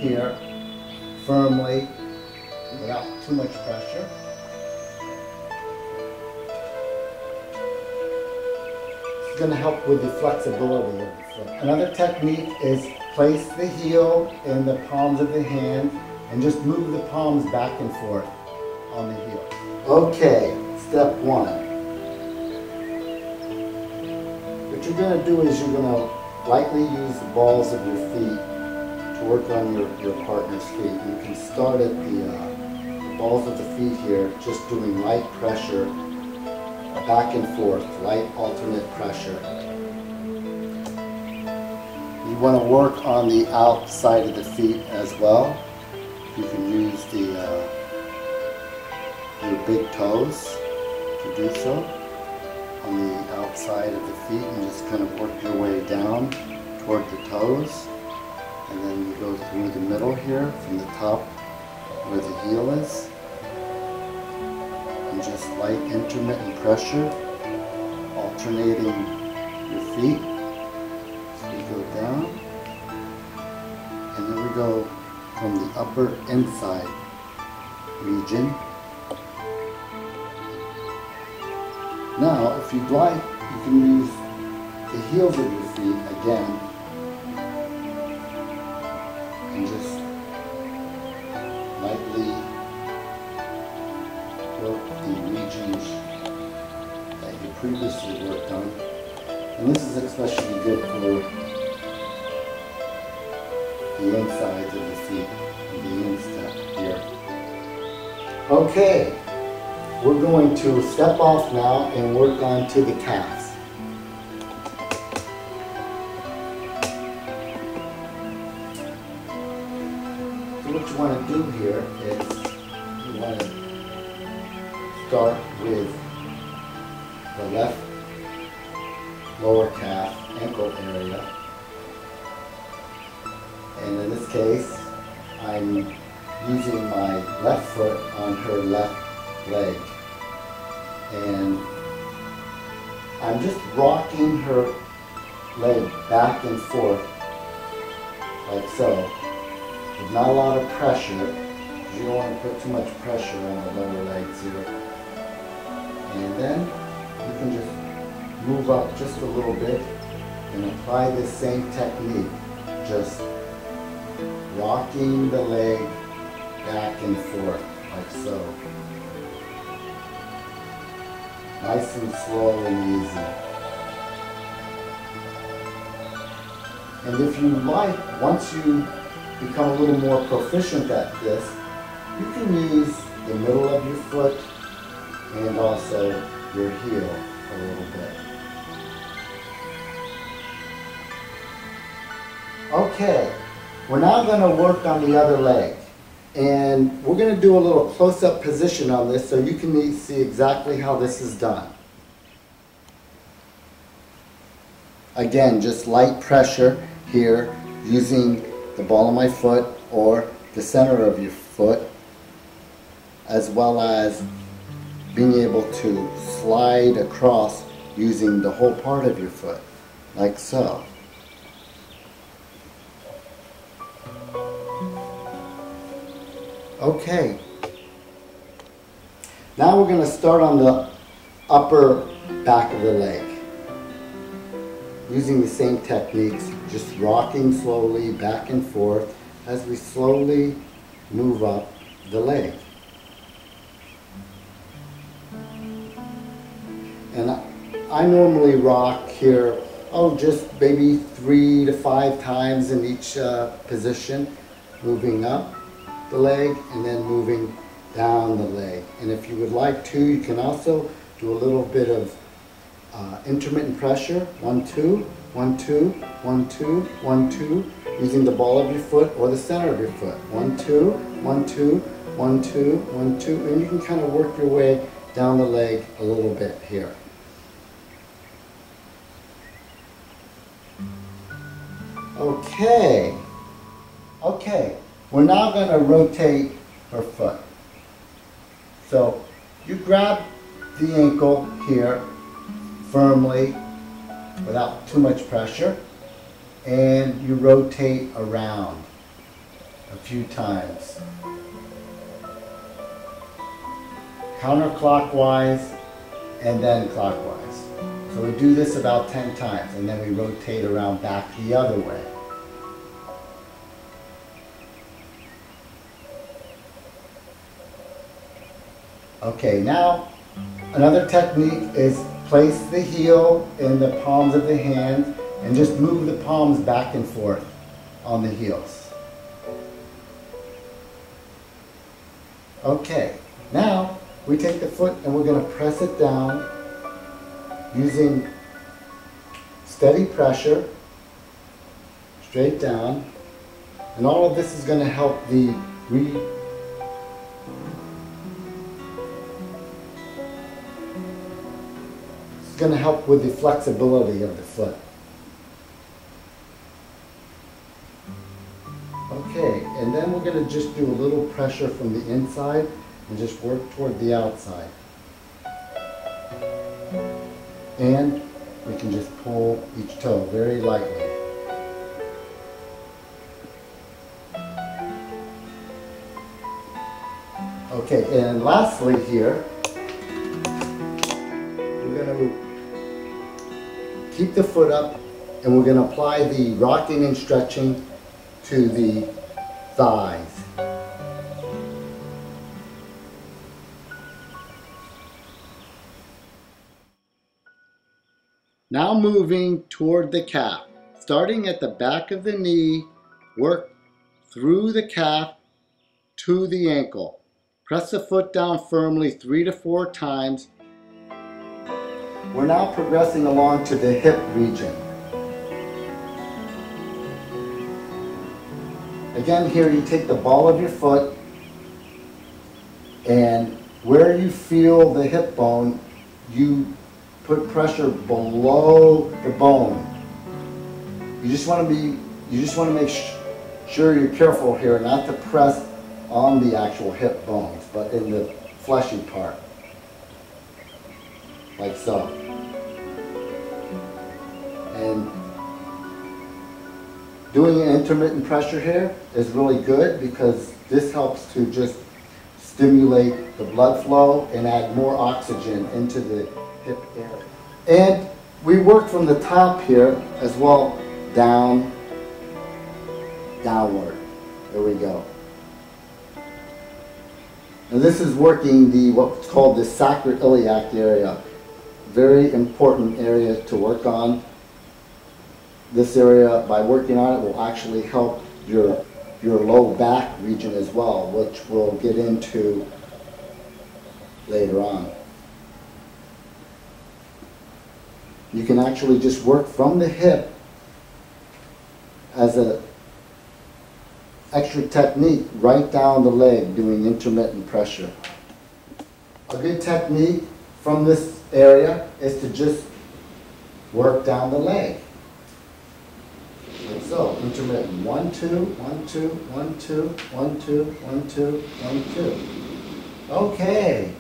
here firmly without too much pressure. It's going to help with the flexibility of the foot. Another technique is place the heel in the palms of the hand and just move the palms back and forth on the heel. Okay, step one. What you're going to do is you're going to lightly use the balls of your feet to work on your partner's feet. You can start at the balls of the feet here, just doing light pressure, back and forth, light alternate pressure. You want to work on the outside of the feet as well. You can use your big toes to do so on the outside of the feet, and just kind of work your way down toward the toes, and then you go through the middle here from the top where the heel is, and just light intermittent pressure alternating your feet. So we go down, and then we go from the upper inside region. Now, if you'd like, you can use the heels of your feet again and just lightly work the regions that you previously worked on. And this is especially good for the insides of the feet, the instep here. Okay. We're going to step off now and work on to the calves. So what you want to do here is you want to start with the left lower calf ankle area. And in this case, I'm using my left foot on her left leg, and I'm just rocking her leg back and forth like so, with not a lot of pressure, because you don't want to put too much pressure on the lower legs here. And then you can just move up just a little bit and apply this same technique, just rocking the leg back and forth like so. Nice and slow and easy. And if you like, once you become a little more proficient at this, you can use the middle of your foot and also your heel a little bit. Okay, we're now going to work on the other leg. And we're going to do a little close-up position on this so you can see exactly how this is done. Again, just light pressure here using the ball of my foot or the center of your foot, as well as being able to slide across using the whole part of your foot, like so. Okay, now we're going to start on the upper back of the leg. Using the same techniques, just rocking slowly back and forth as we slowly move up the leg. And I normally rock here, just maybe 3 to 5 times in each position, moving up the leg and then moving down the leg. And if you would like to, you can also do a little bit of intermittent pressure, 1, 2, 1, 2, 1, 2, 1, 2, using the ball of your foot or the center of your foot. 1, 2, 1, 2, 1, 2, 1, 2, and you can kind of work your way down the leg a little bit here. Okay. We're now going to rotate her foot. So you grab the ankle here firmly without too much pressure, and you rotate around a few times. Counterclockwise and then clockwise. So we do this about 10 times and then we rotate around back the other way. Okay, now another technique is place the heel in the palms of the hand and just move the palms back and forth on the heels. Okay, now we take the foot and we're going to press it down using steady pressure, straight down, and all of this is going to help the going to help with the flexibility of the foot. Okay, and then we're going to just do a little pressure from the inside and just work toward the outside. And we can just pull each toe very lightly. Okay, and lastly here, we're going to keep the foot up and we're going to apply the rocking and stretching to the thighs. Now moving toward the calf. Starting at the back of the knee, work through the calf to the ankle. Press the foot down firmly 3 to 4 times. We're now progressing along to the hip region. Again, here you take the ball of your foot and where you feel the hip bone, you put pressure below the bone. You just want to make sure you're careful here not to press on the actual hip bones, but in the fleshy part. Like so. And doing an intermittent pressure here is really good because this helps to just stimulate the blood flow and add more oxygen into the hip area. And we work from the top here as well, down, downward. There we go. And this is working the what's called the sacroiliac area. Very important area to work on. This area, by working on it, will actually help your low back region as well, which we'll get into later on. You can actually just work from the hip as an extra technique right down the leg, doing intermittent pressure. A good technique from this area is to just work down the leg. Like so, intermittent. 1, 2, 1, 2, 1, 2, 1, 2, 1, 2, 1, 2. Okay.